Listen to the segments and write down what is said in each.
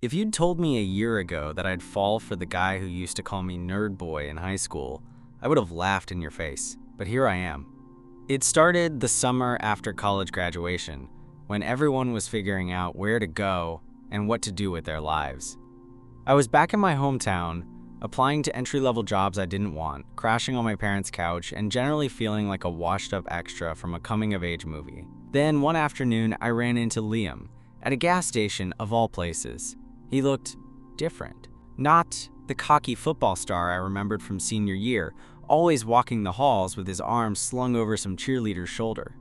If you'd told me a year ago that I'd fall for the guy who used to call me Nerd Boy in high school, I would have laughed in your face, but here I am. It started the summer after college graduation, when everyone was figuring out where to go and what to do with their lives. I was back in my hometown, applying to entry-level jobs I didn't want, crashing on my parents' couch, and generally feeling like a washed-up extra from a coming-of-age movie. Then one afternoon, I ran into Liam, at a gas station of all places. He looked different. Not the cocky football star I remembered from senior year, always walking the halls with his arms slung over some cheerleader's shoulder.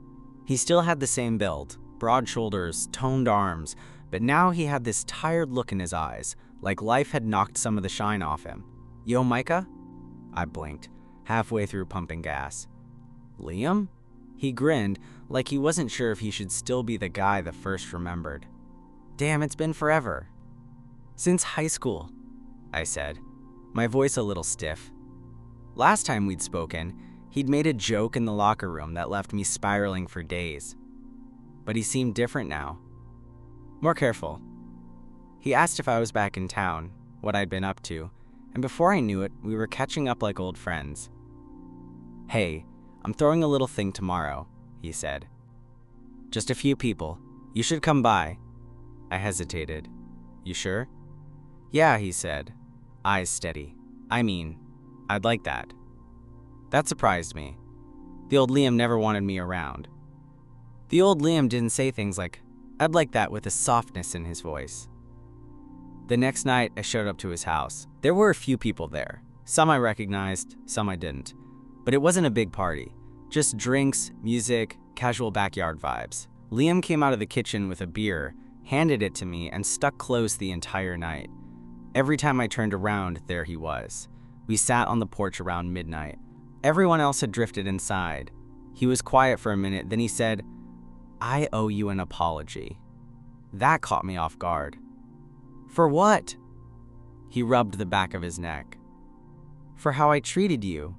He still had the same build, broad shoulders, toned arms, but now he had this tired look in his eyes, like life had knocked some of the shine off him. "Yo, Micah?" I blinked, halfway through pumping gas. "Liam?" He grinned, like he wasn't sure if he should still be the guy the first remembered. "Damn, it's been forever." "Since high school," I said, my voice a little stiff. Last time we'd spoken, he'd made a joke in the locker room that left me spiraling for days. But he seemed different now. More careful. He asked if I was back in town, what I'd been up to, and before I knew it, we were catching up like old friends. "Hey, I'm throwing a little thing tomorrow," he said. "Just a few people. You should come by." I hesitated. "You sure?" "Yeah," he said, eyes steady. "I mean, I'd like that." That surprised me. The old Liam never wanted me around. The old Liam didn't say things like, "I'd like that," with a softness in his voice. The next night, I showed up to his house. There were a few people there. Some I recognized, some I didn't. But it wasn't a big party. Just drinks, music, casual backyard vibes. Liam came out of the kitchen with a beer, handed it to me, and stuck close the entire night. Every time I turned around, there he was. We sat on the porch around midnight. Everyone else had drifted inside. He was quiet for a minute, then he said, "I owe you an apology." That caught me off guard. "For what?" He rubbed the back of his neck. "For how I treated you.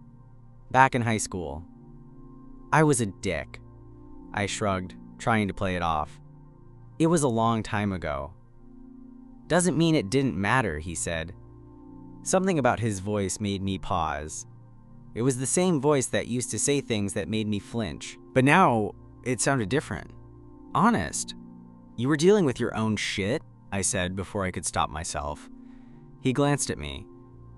Back in high school. I was a dick." I shrugged, trying to play it off. "It was a long time ago." "Doesn't mean it didn't matter," he said. Something about his voice made me pause. It was the same voice that used to say things that made me flinch, but now it sounded different. Honest. "You were dealing with your own shit?" I said before I could stop myself. He glanced at me.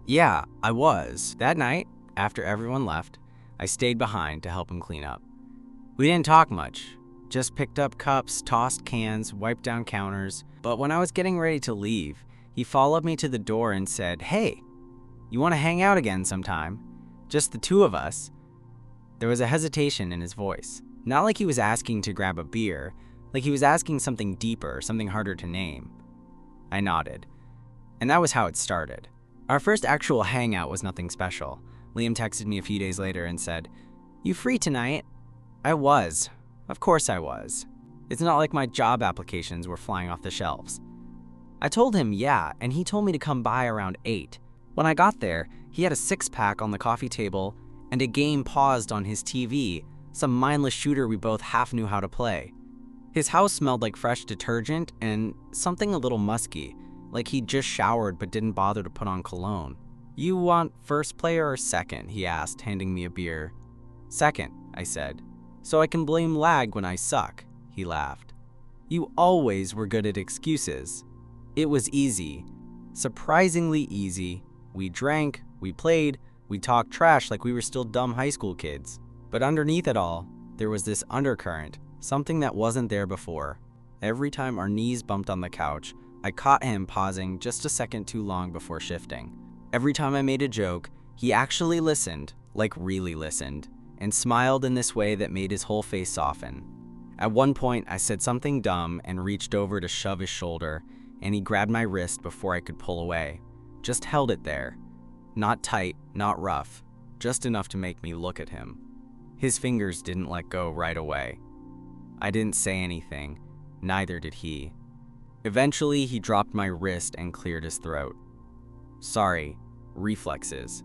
"Yeah, I was." That night, after everyone left, I stayed behind to help him clean up. We didn't talk much, just picked up cups, tossed cans, wiped down counters. But when I was getting ready to leave, he followed me to the door and said, "Hey, you want to hang out again sometime? Just the two of us?" There was a hesitation in his voice. Not like he was asking to grab a beer, like he was asking something deeper, something harder to name. I nodded. And that was how it started. Our first actual hangout was nothing special. Liam texted me a few days later and said, "You free tonight?" I was. Of course I was. It's not like my job applications were flying off the shelves. I told him yeah, and he told me to come by around 8. When I got there, he had a six-pack on the coffee table and a game paused on his TV, some mindless shooter we both half knew how to play. His house smelled like fresh detergent and something a little musky, like he'd just showered but didn't bother to put on cologne. "You want first player or second?" he asked, handing me a beer. "Second," I said. "So I can blame lag when I suck," he laughed. "You always were good at excuses." It was easy. Surprisingly easy. We drank, we played, we talked trash like we were still dumb high school kids. But underneath it all, there was this undercurrent, something that wasn't there before. Every time our knees bumped on the couch, I caught him pausing just a second too long before shifting. Every time I made a joke, he actually listened, like really listened, and smiled in this way that made his whole face soften. At one point, I said something dumb and reached over to shove his shoulder, and he grabbed my wrist before I could pull away. Just held it there. Not tight, not rough, just enough to make me look at him. His fingers didn't let go right away. I didn't say anything, neither did he. Eventually, he dropped my wrist and cleared his throat. "Sorry, reflexes."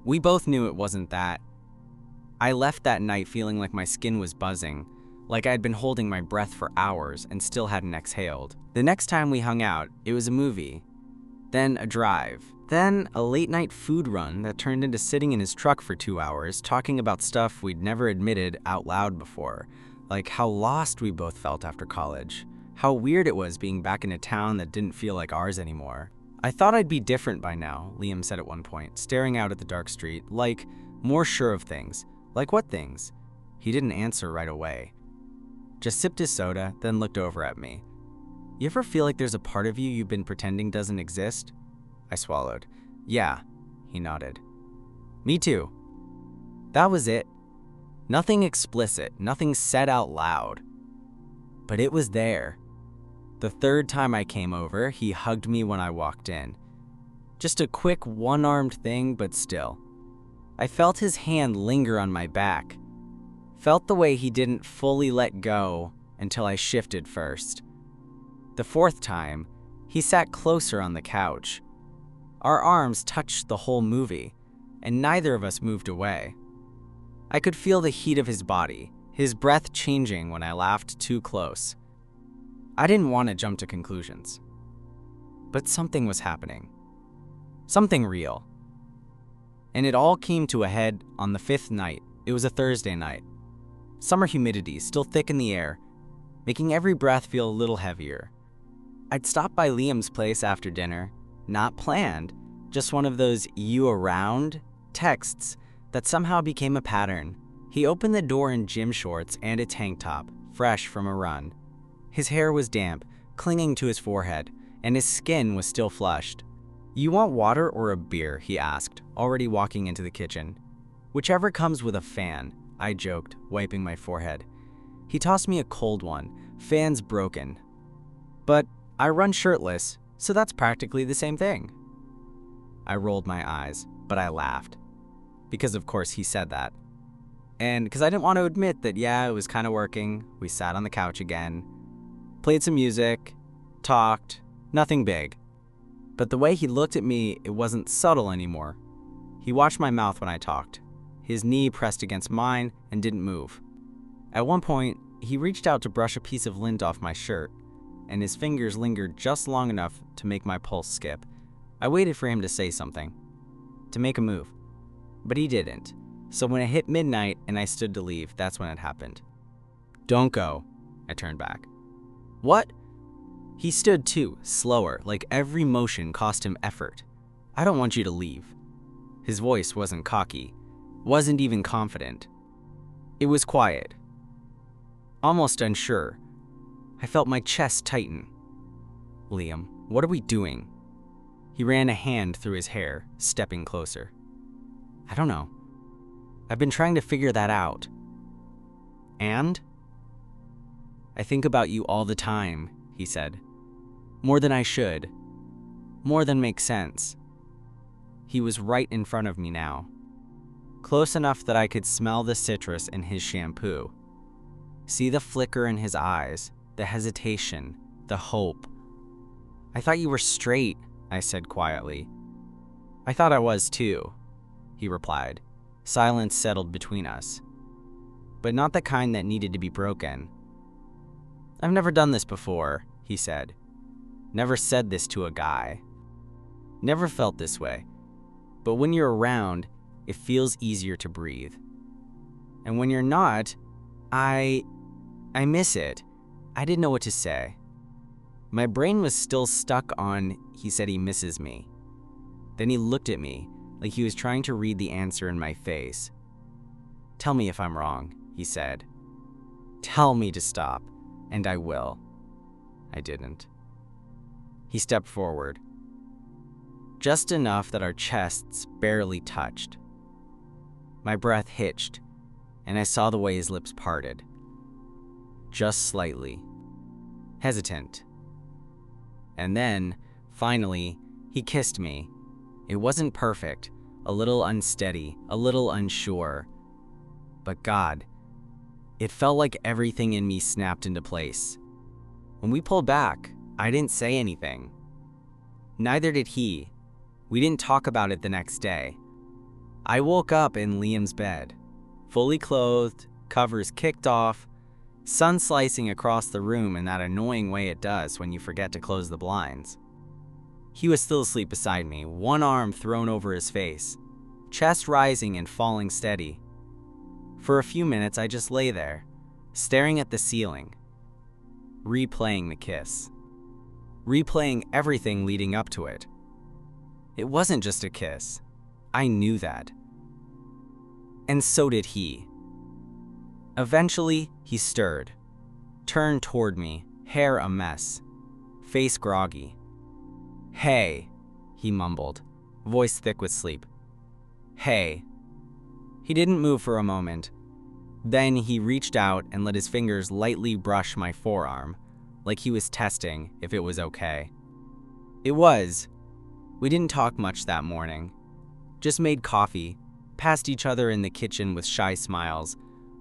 We both knew it wasn't that. I left that night feeling like my skin was buzzing, like I'd been holding my breath for hours and still hadn't exhaled. The next time we hung out, it was a movie, then a drive, then a late-night food run that turned into sitting in his truck for 2 hours talking about stuff we'd never admitted out loud before, like how lost we both felt after college, how weird it was being back in a town that didn't feel like ours anymore. "I thought I'd be different by now," Liam said at one point, staring out at the dark street, like more sure of things. "Like what things?" He didn't answer right away. Just sipped his soda, then looked over at me. "You ever feel like there's a part of you you've been pretending doesn't exist?" I swallowed. "Yeah," he nodded. "Me too." That was it. Nothing explicit, nothing said out loud. But it was there. The third time I came over, he hugged me when I walked in. Just a quick one-armed thing, but still. I felt his hand linger on my back. Felt the way he didn't fully let go until I shifted first. The fourth time, he sat closer on the couch. Our arms touched the whole movie, and neither of us moved away. I could feel the heat of his body, his breath changing when I laughed too close. I didn't want to jump to conclusions. But something was happening. Something real. And it all came to a head on the fifth night. It was a Thursday night. Summer humidity still thick in the air, making every breath feel a little heavier. I'd stopped by Liam's place after dinner, not planned, just one of those "you around" texts that somehow became a pattern. He opened the door in gym shorts and a tank top, fresh from a run. His hair was damp, clinging to his forehead, and his skin was still flushed. "You want water or a beer?" he asked, already walking into the kitchen. "Whichever comes with a fan," I joked, wiping my forehead. He tossed me a cold one, fan's broken. "But I run shirtless, so that's practically the same thing." I rolled my eyes, but I laughed. Because of course he said that. And because I didn't want to admit that, yeah, it was kind of working. We sat on the couch again, played some music, talked, nothing big. But the way he looked at me, it wasn't subtle anymore. He watched my mouth when I talked. His knee pressed against mine and didn't move. At one point, he reached out to brush a piece of lint off my shirt, and his fingers lingered just long enough to make my pulse skip. I waited for him to say something, to make a move. But he didn't. So when it hit midnight and I stood to leave, that's when it happened. "Don't go," I turned back. "What?" He stood too, slower, like every motion cost him effort. "I don't want you to leave." His voice wasn't cocky, wasn't even confident. It was quiet, almost unsure. I felt my chest tighten. "Liam, what are we doing?" He ran a hand through his hair, stepping closer. "I don't know. I've been trying to figure that out." "And?" "I think about you all the time," he said. "More than I should. More than makes sense." He was right in front of me now. Close enough that I could smell the citrus in his shampoo. See the flicker in his eyes, the hesitation, the hope. "I thought you were straight," I said quietly. "I thought I was too," he replied. Silence settled between us, but not the kind that needed to be broken. "I've never done this before," he said. "Never said this to a guy. Never felt this way. But when you're around, it feels easier to breathe. And when you're not, I miss it." I didn't know what to say. My brain was still stuck on, he said he misses me. Then he looked at me, like he was trying to read the answer in my face. "Tell me if I'm wrong," he said. "Tell me to stop, and I will." I didn't. He stepped forward. Just enough that our chests barely touched. My breath hitched, and I saw the way his lips parted. Just slightly. Hesitant. And then, finally, he kissed me. It wasn't perfect, a little unsteady, a little unsure. But God, it felt like everything in me snapped into place. When we pulled back, I didn't say anything. Neither did he. We didn't talk about it the next day. I woke up in Liam's bed, fully clothed, covers kicked off, sun slicing across the room in that annoying way it does when you forget to close the blinds. He was still asleep beside me, one arm thrown over his face, chest rising and falling steady. For a few minutes, I just lay there, staring at the ceiling, replaying the kiss, replaying everything leading up to it. It wasn't just a kiss. I knew that. And so did he. Eventually, he stirred, turned toward me, hair a mess, face groggy. "Hey," he mumbled, voice thick with sleep. "Hey." He didn't move for a moment. Then he reached out and let his fingers lightly brush my forearm, like he was testing if it was okay. It was. We didn't talk much that morning. Just made coffee, passed each other in the kitchen with shy smiles,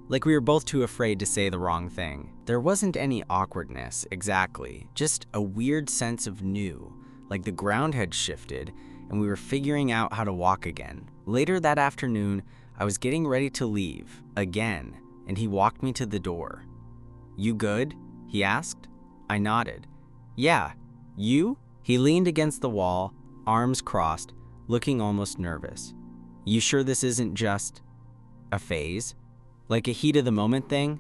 like we were both too afraid to say the wrong thing. There wasn't any awkwardness, exactly, just a weird sense of new, like the ground had shifted and we were figuring out how to walk again. Later that afternoon, I was getting ready to leave, again, and he walked me to the door. "You good?" he asked. I nodded. "Yeah, you?" He leaned against the wall, arms crossed, looking almost nervous. "You sure this isn't just a phase? Like a heat of the moment thing?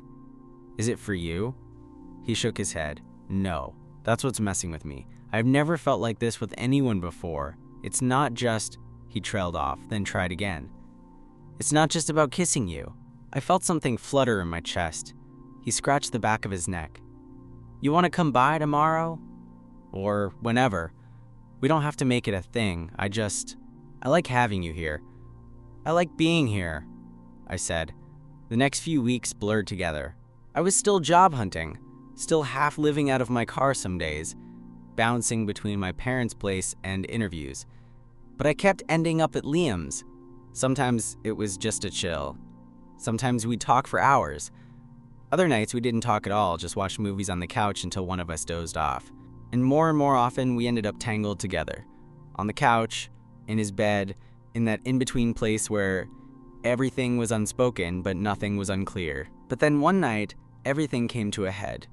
Is it for you?" He shook his head. "No, that's what's messing with me. I've never felt like this with anyone before. It's not just," he trailed off, then tried again. "It's not just about kissing you." I felt something flutter in my chest. He scratched the back of his neck. "You want to come by tomorrow? Or whenever. We don't have to make it a thing. I like having you here. I like being here," I said. The next few weeks blurred together. I was still job hunting, still half living out of my car some days, bouncing between my parents' place and interviews. But I kept ending up at Liam's. Sometimes it was just a chill. Sometimes we'd talk for hours. Other nights we didn't talk at all, just watched movies on the couch until one of us dozed off. And more often we ended up tangled together. On the couch, in his bed, in that in-between place where everything was unspoken but nothing was unclear. But then one night, everything came to a head.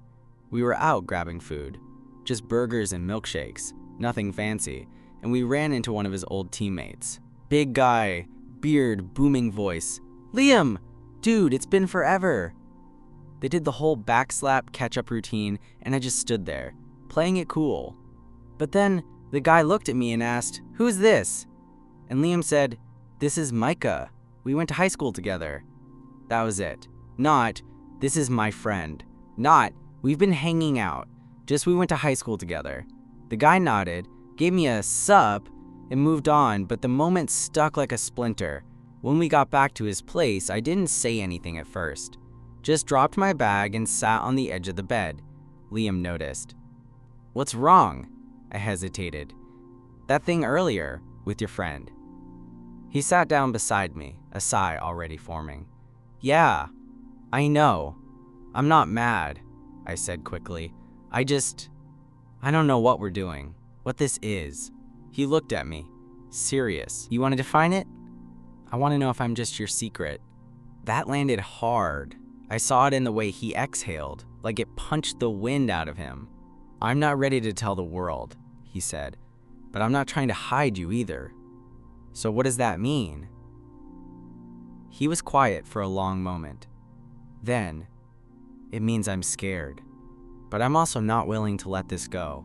We were out grabbing food, just burgers and milkshakes, nothing fancy, and we ran into one of his old teammates. Big guy, beard, booming voice. "Liam! Dude, it's been forever!" They did the whole backslap catch-up routine, and I just stood there, playing it cool. But then, the guy looked at me and asked, "Who's this?" And Liam said, "This is Micah. We went to high school together." That was it. Not, "This is my friend." Not, "We've been hanging out." Just, "We went to high school together." The guy nodded, gave me a sup, and moved on, but the moment stuck like a splinter. When we got back to his place, I didn't say anything at first. Just dropped my bag and sat on the edge of the bed. Liam noticed. "What's wrong?" I hesitated. "That thing earlier, with your friend." He sat down beside me, a sigh already forming. "Yeah, I know. I'm not mad," I said quickly. I don't know what we're doing, what this is." He looked at me, serious. "You want to define it?" "I want to know if I'm just your secret." That landed hard. I saw it in the way he exhaled, like it punched the wind out of him. "I'm not ready to tell the world," he said, "but I'm not trying to hide you either." "So what does that mean?" He was quiet for a long moment. Then, "It means I'm scared, but I'm also not willing to let this go."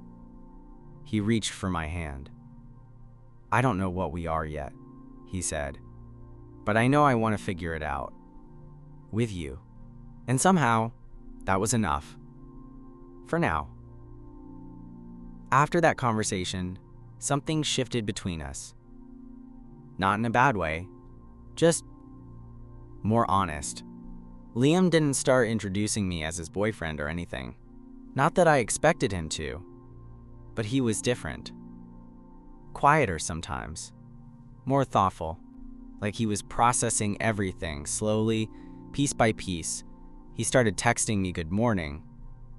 He reached for my hand. "I don't know what we are yet," he said, "but I know I want to figure it out. With you." And somehow, that was enough. For now. After that conversation, something shifted between us. Not in a bad way, just more honest. Liam didn't start introducing me as his boyfriend or anything. Not that I expected him to, but he was different. Quieter sometimes, more thoughtful, like he was processing everything slowly, piece by piece. He started texting me good morning.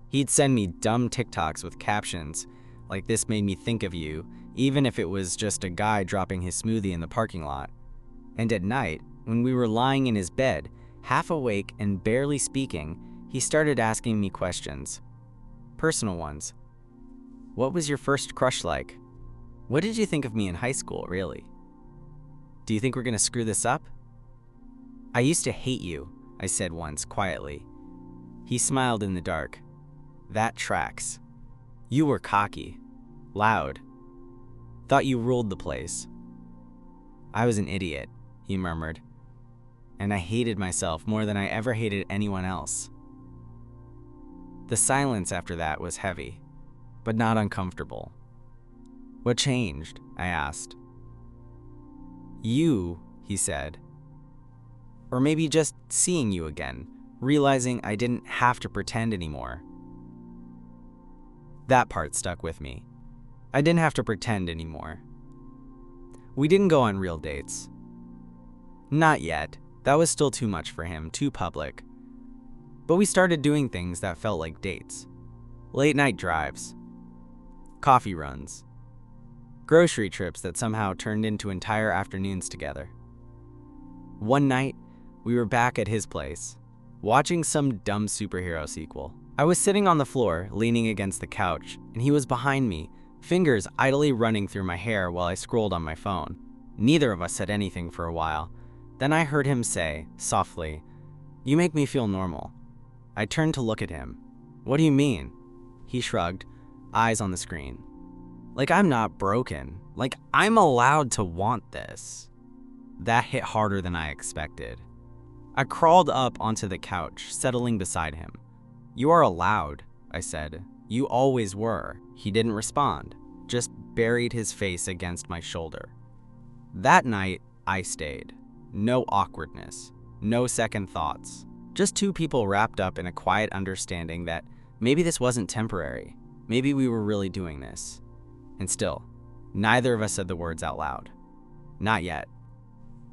He'd send me dumb TikToks with captions, like "This made me think of you," even if it was just a guy dropping his smoothie in the parking lot. And at night, when we were lying in his bed, half awake and barely speaking, He started asking me questions. Personal ones. What was your first crush like? What did you think of me in high school, really? Do you think we're gonna screw this up? I used to hate you, I said once, quietly. He smiled in the dark. That tracks. You were cocky, loud. Thought you ruled the place. I was an idiot, he murmured. And I hated myself more than I ever hated anyone else. The silence after that was heavy, but not uncomfortable. What changed? I asked. You, he said. Or maybe just seeing you again, realizing I didn't have to pretend anymore. That part stuck with me. I didn't have to pretend anymore. We didn't go on real dates. Not yet. That was still too much for him, too public. But we started doing things that felt like dates. Late night drives. Coffee runs. Grocery trips that somehow turned into entire afternoons together. One night, we were back at his place, watching some dumb superhero sequel. I was sitting on the floor, leaning against the couch, and he was behind me, fingers idly running through my hair while I scrolled on my phone. Neither of us said anything for a while. Then I heard him say, softly, "You make me feel normal." I turned to look at him. "What do you mean?" He shrugged, eyes on the screen. Like I'm not broken. Like I'm allowed to want this. That hit harder than I expected. I crawled up onto the couch, settling beside him. "You are allowed," I said. "You always were." He didn't respond, just buried his face against my shoulder. That night, I stayed. No awkwardness, no second thoughts. Just two people wrapped up in a quiet understanding that maybe this wasn't temporary. Maybe we were really doing this. And still, neither of us said the words out loud. Not yet.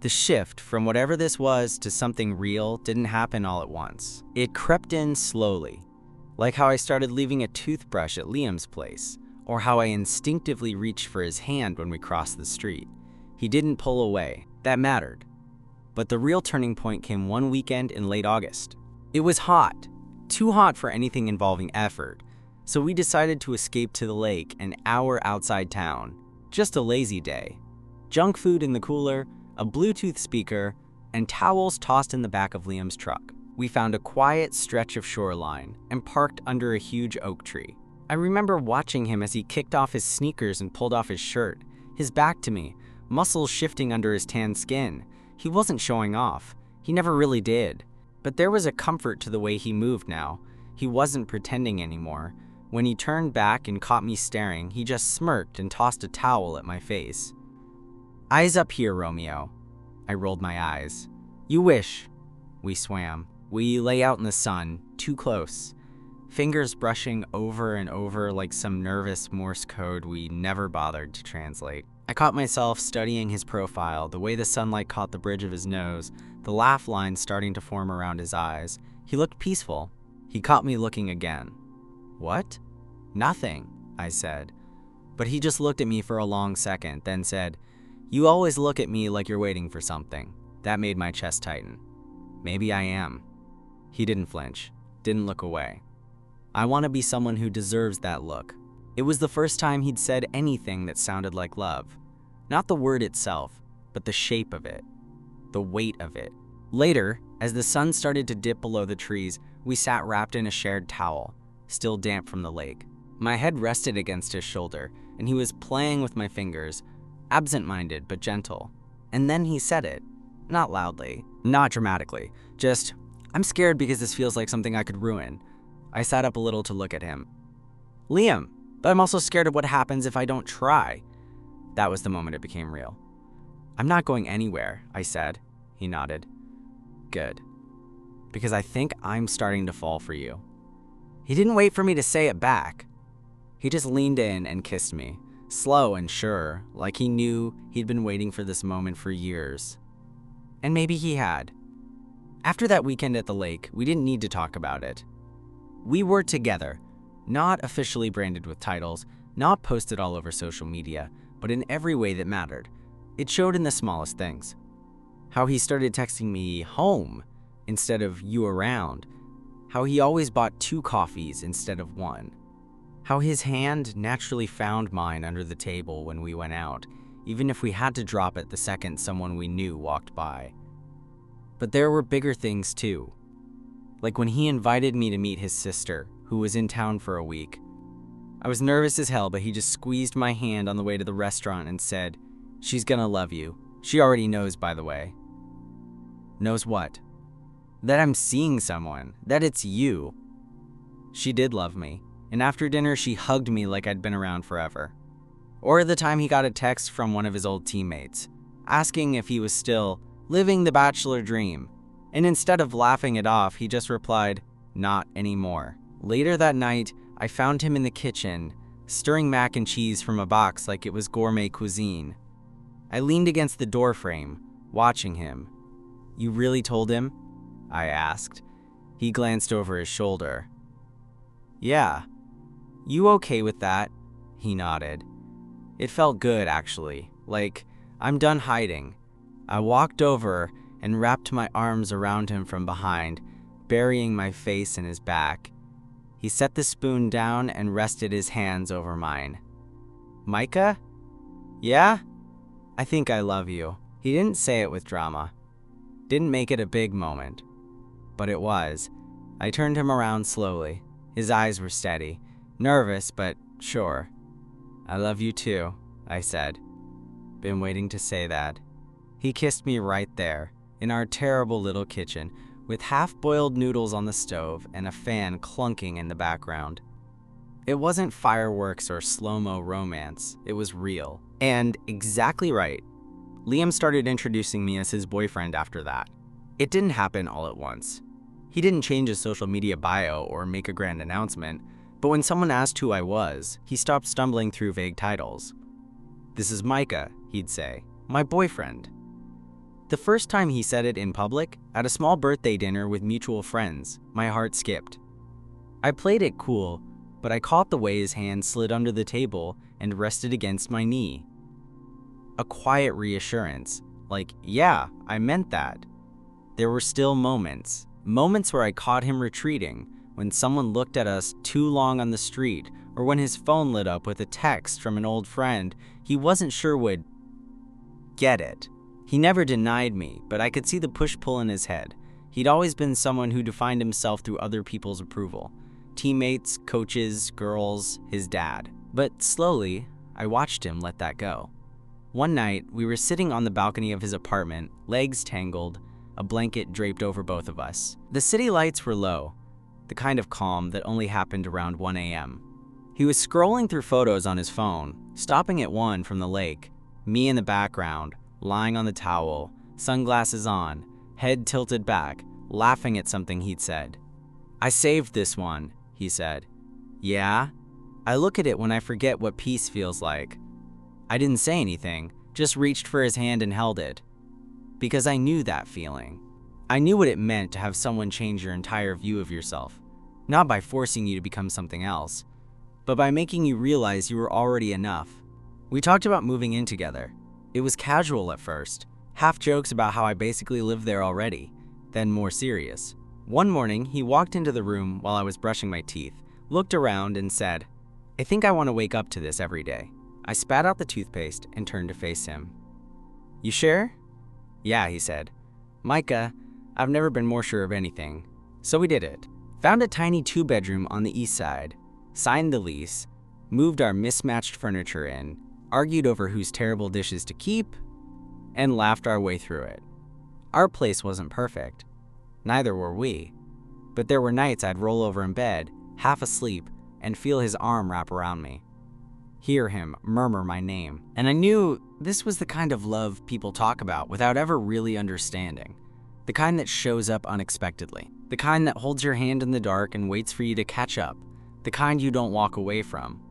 The shift from whatever this was to something real didn't happen all at once. It crept in slowly, like how I started leaving a toothbrush at Liam's place, or how I instinctively reached for his hand when we crossed the street. He didn't pull away. That mattered. But the real turning point came one weekend in late August. It was hot, too hot for anything involving effort, so we decided to escape to the lake an hour outside town. Just a lazy day. Junk food in the cooler, a Bluetooth speaker, and towels tossed in the back of Liam's truck. We found a quiet stretch of shoreline and parked under a huge oak tree. I remember watching him as he kicked off his sneakers and pulled off his shirt, his back to me, muscles shifting under his tan skin. He wasn't showing off. He never really did. But there was a comfort to the way he moved now. He wasn't pretending anymore. When he turned back and caught me staring, he just smirked and tossed a towel at my face. "Eyes up here, Romeo." I rolled my eyes. "You wish." We swam. We lay out in the sun, too close. Fingers brushing over and over like some nervous Morse code we never bothered to translate. I caught myself studying his profile, the way the sunlight caught the bridge of his nose, the laugh lines starting to form around his eyes. He looked peaceful. He caught me looking again. "What?" "Nothing," I said. But he just looked at me for a long second, then said, "You always look at me like you're waiting for something." That made my chest tighten. Maybe I am. He didn't flinch, didn't look away. I want to be someone who deserves that look. It was the first time he'd said anything that sounded like love. Not the word itself, but the shape of it, the weight of it. Later, as the sun started to dip below the trees, we sat wrapped in a shared towel, still damp from the lake. My head rested against his shoulder, and he was playing with my fingers, absent-minded but gentle. And then he said it, not loudly, not dramatically, just, "I'm scared because this feels like something I could ruin." I sat up a little to look at him. "Liam, but I'm also scared of what happens if I don't try." That was the moment it became real. "I'm not going anywhere," I said. He nodded. "Good. Because I think I'm starting to fall for you." He didn't wait for me to say it back. He just leaned in and kissed me, slow and sure, like he knew he'd been waiting for this moment for years. And maybe he had. After that weekend at the lake, we didn't need to talk about it. We were together, not officially branded with titles, not posted all over social media, but in every way that mattered. It showed in the smallest things. How he started texting me home instead of you around. How he always bought 2 coffees instead of 1. How his hand naturally found mine under the table when we went out, even if we had to drop it the second someone we knew walked by. But there were bigger things too. Like when he invited me to meet his sister, who was in town for a week. I was nervous as hell, but he just squeezed my hand on the way to the restaurant and said, "She's gonna love you. She already knows, by the way." Knows what? That I'm seeing someone, that it's you. She did love me, and after dinner she hugged me like I'd been around forever. Or the time he got a text from one of his old teammates, asking if he was still living the bachelor dream, and instead of laughing it off, he just replied, "Not anymore." Later that night, I found him in the kitchen, stirring mac and cheese from a box like it was gourmet cuisine. I leaned against the doorframe, watching him. "You really told him?" I asked. He glanced over his shoulder. "Yeah. You okay with that?" He nodded. It felt good, actually, like I'm done hiding. I walked over and wrapped my arms around him from behind, burying my face in his back. He set the spoon down and rested his hands over mine. "Micah? Yeah? I think I love you." He didn't say it with drama. Didn't make it a big moment. But it was. I turned him around slowly. His eyes were steady. Nervous, but sure. "I love you too," I said. Been waiting to say that. He kissed me right there, in our terrible little kitchen, with half-boiled noodles on the stove and a fan clunking in the background. It wasn't fireworks or slow-mo romance, it was real. And exactly right. Liam started introducing me as his boyfriend after that. It didn't happen all at once. He didn't change his social media bio or make a grand announcement, but when someone asked who I was, he stopped stumbling through vague titles. "This is Micah," he'd say, "my boyfriend." The first time he said it in public, at a small birthday dinner with mutual friends, my heart skipped. I played it cool, but I caught the way his hand slid under the table and rested against my knee. A quiet reassurance, like, yeah, I meant that. There were still moments where I caught him retreating, when someone looked at us too long on the street, or when his phone lit up with a text from an old friend he wasn't sure would get it. He never denied me, but I could see the push-pull in his head. He'd always been someone who defined himself through other people's approval. Teammates, coaches, girls, his dad. But slowly, I watched him let that go. One night, we were sitting on the balcony of his apartment, legs tangled, a blanket draped over both of us. The city lights were low, the kind of calm that only happened around 1 a.m. He was scrolling through photos on his phone, stopping at one from the lake, me in the background, lying on the towel, sunglasses on, head tilted back, laughing at something he'd said. "I saved this one," he said. "Yeah? I look at it when I forget what peace feels like." I didn't say anything, just reached for his hand and held it. Because I knew that feeling. I knew what it meant to have someone change your entire view of yourself. Not by forcing you to become something else, but by making you realize you were already enough. We talked about moving in together. It was casual at first, half jokes about how I basically lived there already, then more serious. One morning, he walked into the room while I was brushing my teeth, looked around and said, "I think I want to wake up to this every day." I spat out the toothpaste and turned to face him. "You sure?" "Yeah," he said. "Micah, I've never been more sure of anything." So we did it. Found a tiny 2-bedroom on the east side, signed the lease, moved our mismatched furniture in, argued over whose terrible dishes to keep, and laughed our way through it. Our place wasn't perfect. Neither were we. But there were nights I'd roll over in bed, half asleep, and feel his arm wrap around me. Hear him murmur my name. And I knew this was the kind of love people talk about without ever really understanding. The kind that shows up unexpectedly. The kind that holds your hand in the dark and waits for you to catch up. The kind you don't walk away from.